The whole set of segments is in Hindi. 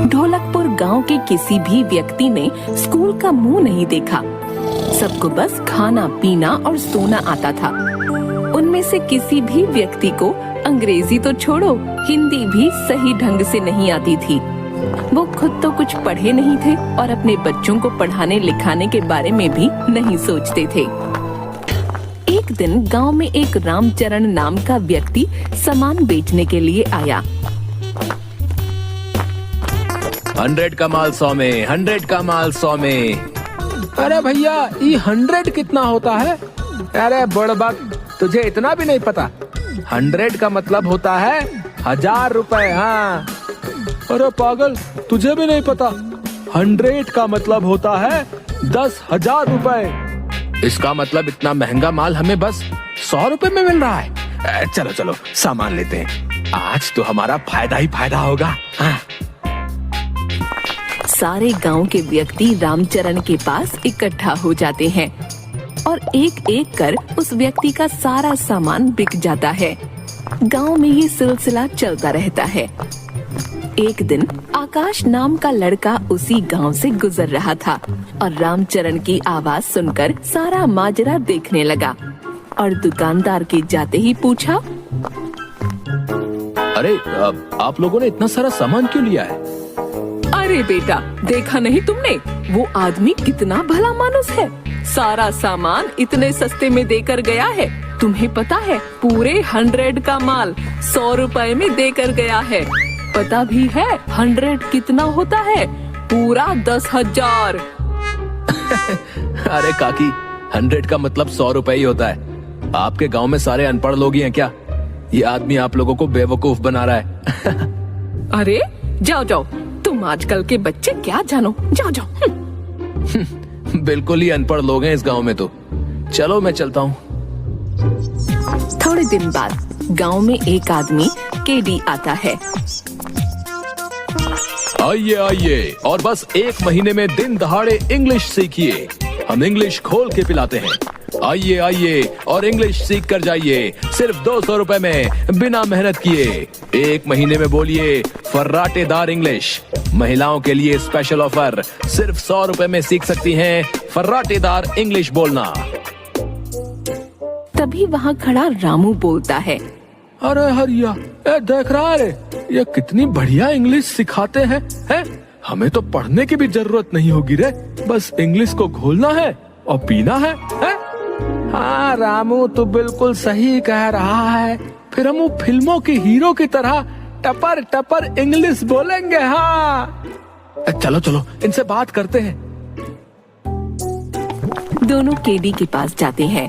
ढोलकपुर गांव के किसी भी व्यक्ति ने स्कूल का मुंह नहीं देखा। सबको बस खाना पीना और सोना आता था। उनमें से किसी भी व्यक्ति को अंग्रेजी तो छोड़ो, हिंदी भी सही ढंग से नहीं आती थी। वो खुद तो कुछ पढ़े नहीं थे और अपने बच्चों को पढ़ाने लिखाने के बारे में भी नहीं सोचते थे। एक दिन गांव में एक रामचरण नाम का व्यक्ति सामान बेचने के लिए आया। 100 का माल 100 में, 100 का माल 100 में। अरे भैया, ये 100 कितना होता है? अरे बड़बक, तुझे इतना भी नहीं पता। 100 का मतलब होता है 1000 रुपए। हाँ। अरे पागल, तुझे भी नहीं पता? 100 का मतलब होता है 10,000 रुपए। इसका मतलब इतना महंगा माल हमें बस 100 रुपए में मिल रहा है। चलो चलो सामान लेते हैं, आज तो हमारा फायदा ही फायदा होगा। हाँ। सारे गांव के व्यक्ति रामचरण के पास इकट्ठा हो जाते हैं और एक एक कर उस व्यक्ति का सारा सामान बिक जाता है। गांव में ये सिलसिला चलता रहता है। एक दिन आकाश नाम का लड़का उसी गांव से गुजर रहा था और रामचरण की आवाज सुनकर सारा माजरा देखने लगा और दुकानदार के जाते ही पूछा, अरे आप लोगों ने इतना सारा सामान क्यों लिया है? अरे बेटा, देखा नहीं तुमने? वो आदमी कितना भला मानुस है, सारा सामान इतने सस्ते में देकर गया है। तुम्हें पता है, पूरे 100 का माल 100 रुपए में देकर गया है। पता भी है 100 कितना होता है? पूरा 10,000। अरे काकी, 100 का मतलब 100 रुपए ही होता है। आपके गांव में सारे अनपढ़ लोग ही हैं क्या? ये आदमी आप लोगों को बेवकूफ बना रहा है। अरे जाओ जाओ, तुम आजकल के बच्चे क्या जानो, जाओ जाओ। बिल्कुल ही अनपढ़ लोग हैं इस गांव में तो। चलो मैं चलता हूँ। थोड़े दिन बाद गांव में एक आदमी केडी आता है। आइए आइए और बस 1 महीने में दिन दहाड़े इंग्लिश सीखिए। हम इंग्लिश खोल के पिलाते हैं। आइए आइए और इंग्लिश सीख कर जाइए, सिर्फ 200 रुपए में, बिना मेहनत किए। 1 महीने में बोलिए फर्राटेदार इंग्लिश। महिलाओं के लिए स्पेशल ऑफर, सिर्फ 100 रुपए में सीख सकती हैं फर्राटेदार इंग्लिश बोलना। तभी वहाँ खड़ा रामू बोलता है, अरे हरिया, देख रहा है, ये कितनी बढ़िया इंग्लिश सिखाते हैं। हमें तो पढ़ने की भी जरूरत नहीं होगी रे, बस इंग्लिश को घोलना है और पीना है। हाँ रामू, तू बिल्कुल सही कह रहा है। फिर हम फिल्मों के हीरो की तरह टपर टपर इंग्लिश बोलेंगे। हाँ चलो चलो, इनसे बात करते हैं। दोनों केडी के पास जाते हैं।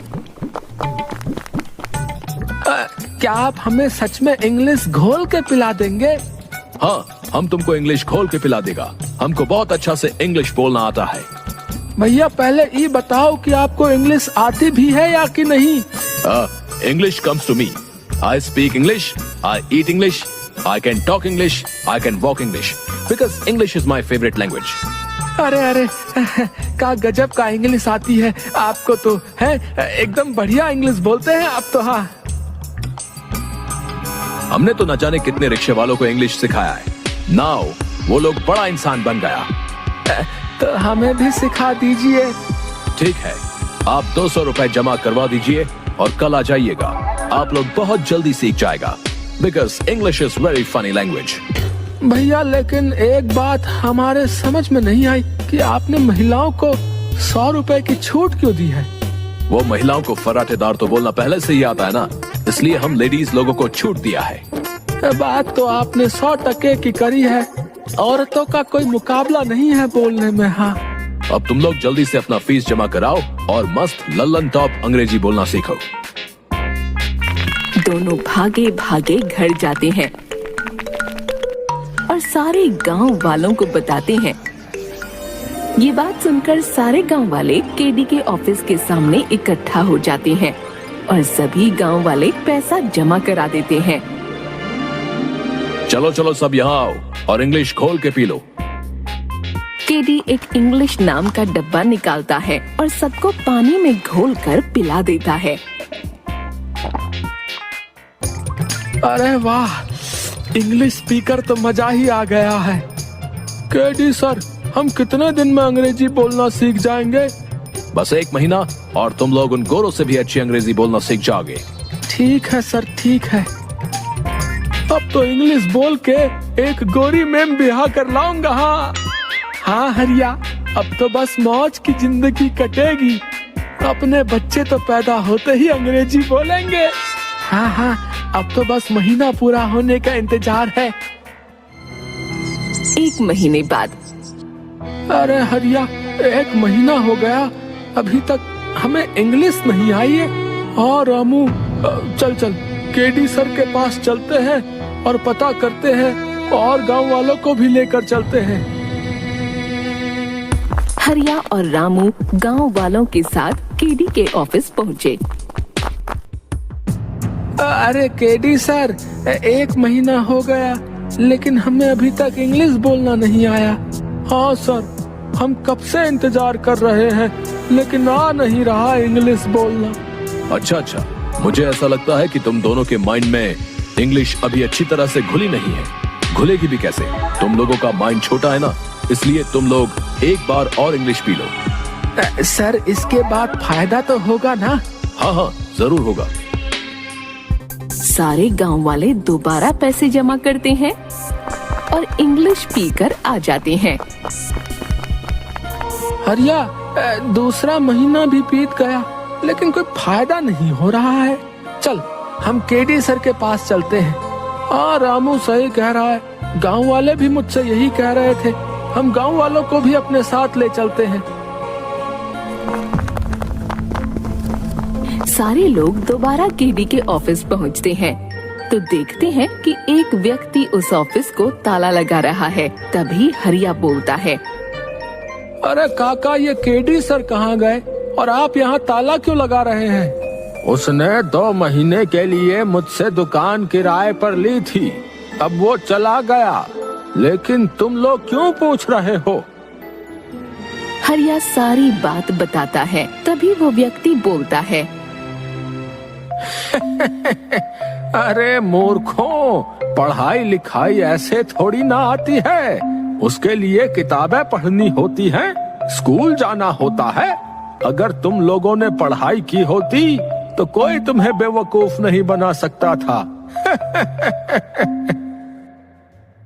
क्या आप हमें सच में इंग्लिश घोल के पिला देंगे? हाँ, हम तुमको इंग्लिश खोल के पिला देगा। हमको बहुत अच्छा से इंग्लिश बोलना आता है। भैया पहले ये बताओ कि आपको इंग्लिश आती भी है या कि नहीं? English comes to me. I speak English, I eat English, I can talk English, I can walk English. Because English is my favorite language. अरे अरे, क्या गजब का इंग्लिश आती है आपको तो, है एकदम बढ़िया इंग्लिश बोलते हैं आप तो। हाँ, हमने तो न जाने कितने रिक्शे वालों को इंग्लिश सिखाया है। नाउ वो लोग बड़ा इंसान बन गया। तो हमें भी सिखा दीजिए। ठीक है, आप 200 रुपए जमा करवा दीजिए और कल आ जाइएगा। आप लोग बहुत जल्दी सीख जाएगा। Because English is very funny language. भैया लेकिन एक बात हमारे समझ में नहीं आई कि आपने महिलाओं को 100 रुपए की छूट क्यों दी है? वो महिलाओं को फर्राटेदार तो बोलना पहले से ही आता है ना, इसलिए हम लेडीज लोगों को छूट दिया है। बात तो आपने 100% की करी है। औरतों का कोई मुकाबला नहीं है बोलने में। हाँ, अब तुम लोग जल्दी से अपना फीस जमा कराओ और मस्त लल्लन टॉप अंग्रेजी बोलना सीखो। दोनों भागे भागे घर जाते हैं और सारे गांव वालों को बताते हैं। ये बात सुनकर सारे गांव वाले केडी के ऑफिस के सामने इकट्ठा हो जाते हैं और सभी गांव वाले पैसा जमा करा देते हैं। चलो चलो सब यहाँ आओ और इंग्लिश खोल के पी लो। केडी एक इंग्लिश नाम का डब्बा निकालता है और सबको पानी में घोलकर पिला देता है। अरे वाह, इंग्लिश स्पीकर तो मजा ही आ गया है। केडी सर, हम कितने दिन में अंग्रेजी बोलना सीख जाएंगे? बस 1 महीना और तुम लोग उन गोरों से भी अच्छी अंग्रेजी बोलना सीख जाओगे। ठीक है सर, ठीक है। अब तो इंग्लिश बोल के एक गोरी मैम ब्याह कर लाऊंगा। हाँ हरिया, अब तो बस मौज की जिंदगी कटेगी। अपने बच्चे तो पैदा होते ही अंग्रेजी बोलेंगे। हाँ, अब तो बस महीना पूरा होने का इंतजार है। 1 महीने बाद। अरे हरिया, 1 महीना हो गया, अभी तक हमें इंग्लिश नहीं आई है। हाँ रामू, चल केडी सर के पास चलते हैं और पता करते हैं और गांव वालों को भी लेकर चलते हैं। हरिया और रामू गांव वालों के साथ केडी के ऑफिस पहुँचे। अरे केडी सर, 1 महीना हो गया लेकिन हमें अभी तक इंग्लिश बोलना नहीं आया। हाँ सर, हम कब से इंतजार कर रहे हैं लेकिन आ नहीं रहा इंग्लिश बोलना। अच्छा, मुझे ऐसा लगता है कि तुम दोनों के माइंड में इंग्लिश अभी अच्छी तरह से घुली नहीं है। घुलेगी भी कैसे? तुम लोगों का माइंड छोटा है ना, इसलिए तुम लोग एक बार और इंग्लिश पी लो। सर, इसके बाद फायदा तो होगा ना? हाँ, जरूर होगा। सारे गांव वाले दोबारा पैसे जमा करते हैं और इंग्लिश पीकर आ जाते हैं। हरिया, दूसरा महीना भी बीत गया लेकिन कोई फायदा नहीं हो रहा है। चल, हम केडी सर के पास चलते हैं। हाँ रामू सही कह रहा है, गांव वाले भी मुझसे यही कह रहे थे। हम गांव वालों को भी अपने साथ ले चलते हैं। सारे लोग दोबारा केडी के ऑफिस पहुंचते हैं तो देखते हैं कि एक व्यक्ति उस ऑफिस को ताला लगा रहा है। तभी हरिया बोलता है, अरे काका, ये केडी सर कहाँ गए और आप यहाँ ताला क्यों लगा रहे हैं? उसने 2 महीने के लिए मुझसे दुकान किराए पर ली थी, अब वो चला गया, लेकिन तुम लोग क्यों पूछ रहे हो? हरिया सारी बात बताता है। तभी वो व्यक्ति बोलता है, अरे मूर्खों, पढ़ाई लिखाई ऐसे थोड़ी ना आती है। उसके लिए किताबें पढ़नी होती हैं, स्कूल जाना होता है। अगर तुम लोगों ने पढ़ाई की होती तो कोई तुम्हें बेवकूफ नहीं बना सकता था।